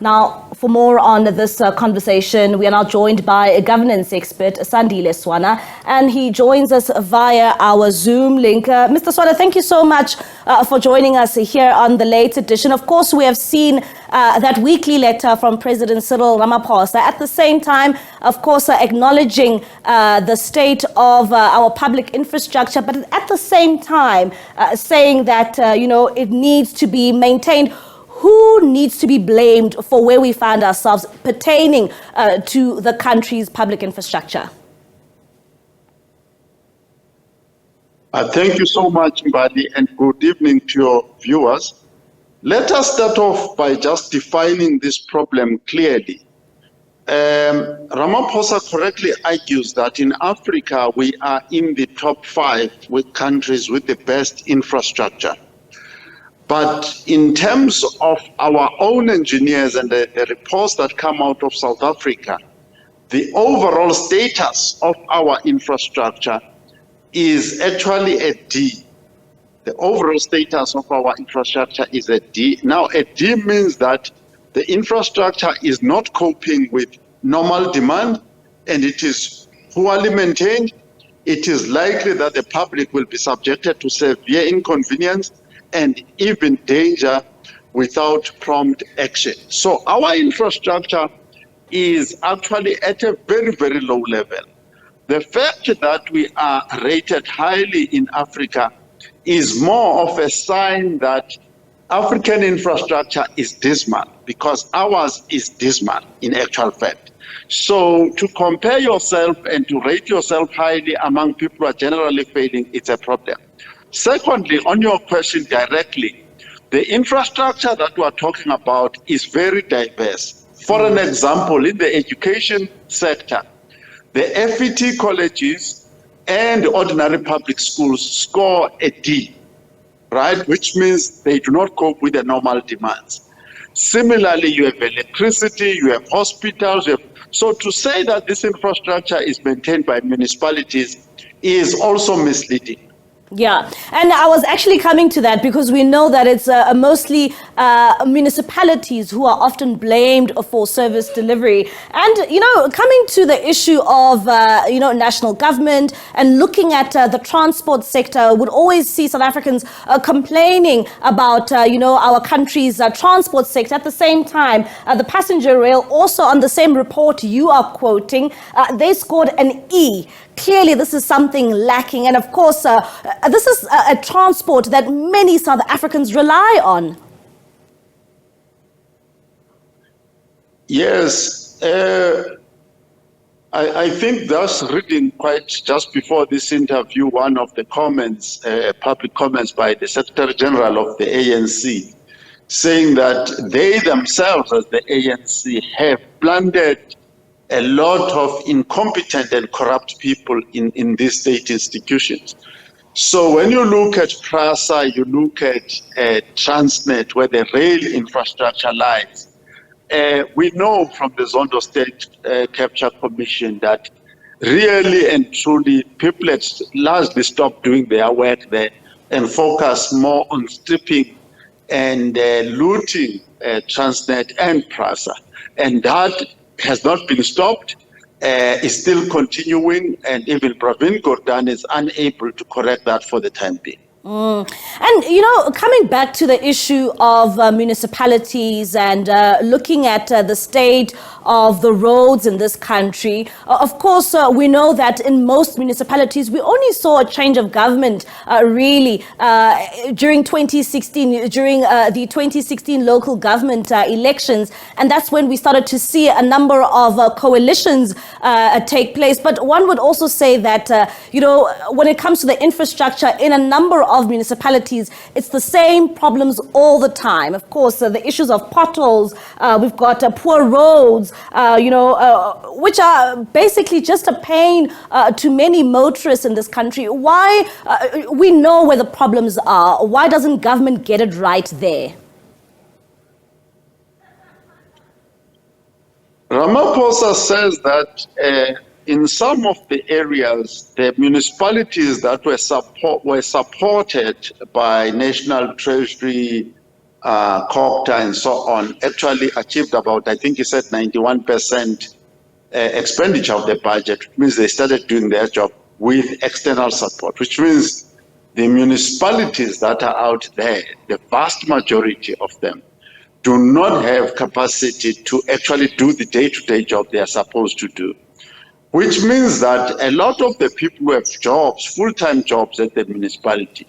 Now, for more on this conversation, we are now joined by a governance expert, Sandile Swana, and he joins us via our Zoom link. Mr. Swana, thank you so much for joining us here on the late edition. Of course, we have seen that weekly letter from President Cyril Ramaphosa. At the same time, of course, acknowledging the state of our public infrastructure, but at the same time saying that, it needs to be maintained. Who needs to be blamed for where we find ourselves pertaining to the country's public infrastructure? Thank you so much, Mbadi, and good evening to your viewers. Let us start off by just defining this problem clearly. Ramaphosa correctly argues that in Africa, we are in the top 5 with countries with the best infrastructure. But in terms of our own engineers and the reports that come out of South Africa, the overall status of our infrastructure is actually a D. The overall status of our infrastructure is a D. Now, a D means that the infrastructure is not coping with normal demand and it is poorly maintained. It is likely that the public will be subjected to severe inconvenience and even danger without prompt action. So our infrastructure is actually at a very, very low level. The fact that we are rated highly in Africa is more of a sign that African infrastructure is dismal, because ours is dismal in actual fact. So to compare yourself and to rate yourself highly among people who are generally failing, it's a problem. Secondly, on your question directly, the infrastructure that we are talking about is very diverse. For an example, in the education sector, the FET colleges and ordinary public schools score a D, right? Which means they do not cope with the normal demands. Similarly, you have electricity, you have hospitals. So to say that this infrastructure is maintained by municipalities is also misleading. Yeah, and I was actually coming to that because we know that it's mostly municipalities who are often blamed for service delivery. And, coming to the issue of, national government and looking at the transport sector, would always see South Africans complaining about, our country's transport sector. At the same time, the passenger rail, also on the same report you are quoting, they scored an E. Clearly, this is something lacking. And of course, this is a transport that many South Africans rely on. Yes, I think that's reading quite just before this interview, one of the comments, public comments by the Secretary General of the ANC, saying that they themselves as the ANC have plundered a lot of incompetent and corrupt people in these state institutions. So when you look at PRASA, you look at Transnet, where the rail infrastructure lies, we know from the Zondo State Capture Commission that really and truly people had largely stopped doing their work there and focus more on stripping and looting Transnet and PRASA. And that has not been stopped, is still continuing, and even Pravin Gordhan is unable to correct that for the time being. And, coming back to the issue of municipalities and looking at the state of the roads in this country, of course, we know that in most municipalities, we only saw a change of government really during 2016, during the 2016 local government elections. And that's when we started to see a number of coalitions take place. But one would also say that, when it comes to the infrastructure in a number of municipalities, it's the same problems all the time. Of course, the issues of potholes, we've got poor roads, which are basically just a pain to many motorists in this country. Why? We know where the problems are. Why doesn't government get it right there? Ramaphosa says that in some of the areas, the municipalities that were supported by National Treasury COGTA and so on, actually achieved about, I think he said 91% expenditure of the budget, which means they started doing their job with external support, which means the municipalities that are out there, the vast majority of them, do not have capacity to actually do the day-to-day job they are supposed to do. Which means that a lot of the people who have jobs, full-time jobs at the municipality,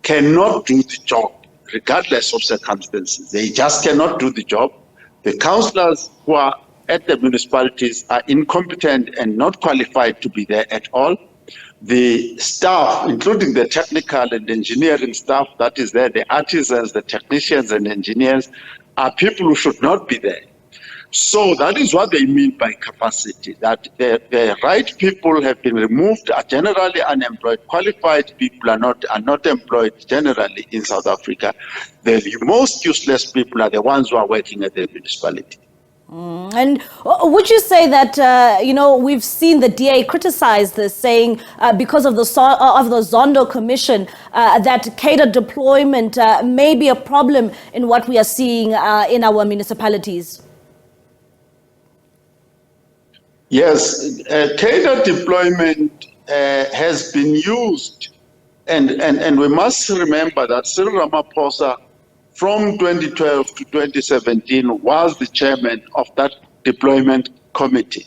cannot do the job regardless of circumstances. They just cannot do the job. The councillors who are at the municipalities are incompetent and not qualified to be there at all. The staff, including the technical and engineering staff that is there, the artisans, the technicians and engineers, are people who should not be there. So that is what they mean by capacity, that the right people have been removed, are generally unemployed. Qualified people are not employed generally in South Africa. The most useless people are the ones who are working at the municipality. And would you say that, we've seen the DA criticize this, saying because of the Zondo Commission, that cadre deployment may be a problem in what we are seeing in our municipalities? Yes, cadre deployment has been used, and we must remember that Cyril Ramaphosa from 2012 to 2017 was the chairman of that deployment committee.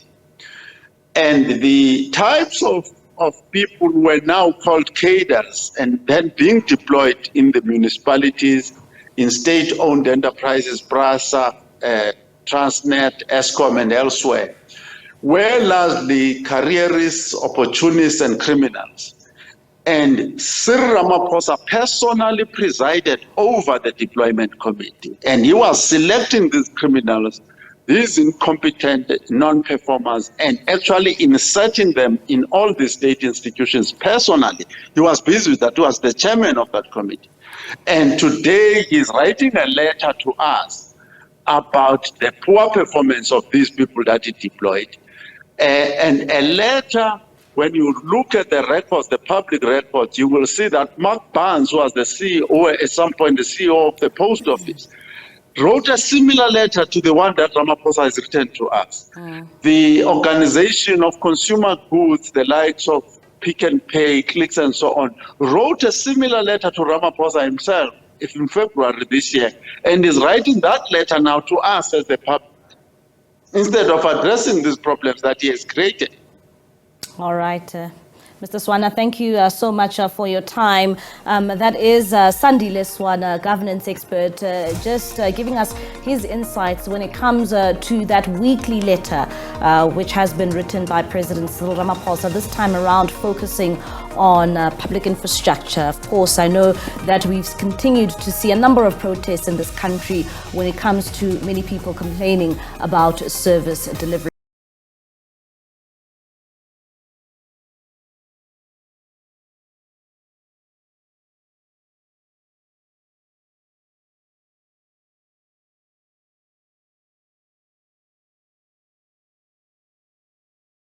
And the types of people were now called cadres and then being deployed in the municipalities, in state-owned enterprises, BRASA, Transnet, Eskom, and elsewhere, were largely careerists, opportunists, and criminals. And Cyril Ramaphosa personally presided over the deployment committee. And he was selecting these criminals, these incompetent non-performers, and actually inserting them in all the state institutions personally. He was busy with that. He was the chairman of that committee. And today he's writing a letter to us about the poor performance of these people that he deployed. And a letter, when you look at the records, the public records, you will see that Mark Barnes, who was the CEO, at some point the CEO of the post office, wrote a similar letter to the one that Ramaphosa has written to us. The Organization of Consumer Goods, the likes of Pick and Pay, Clicks and so on, wrote a similar letter to Ramaphosa himself in February this year, and is writing that letter now to us as the public, instead of addressing these problems that he has created. All right. Mr. Swana, thank you so much for your time. That is Sandile Swana, governance expert, just giving us his insights when it comes to that weekly letter, which has been written by President Cyril Ramaphosa, this time around focusing on public infrastructure. Of course, I know that we've continued to see a number of protests in this country when it comes to many people complaining about service delivery.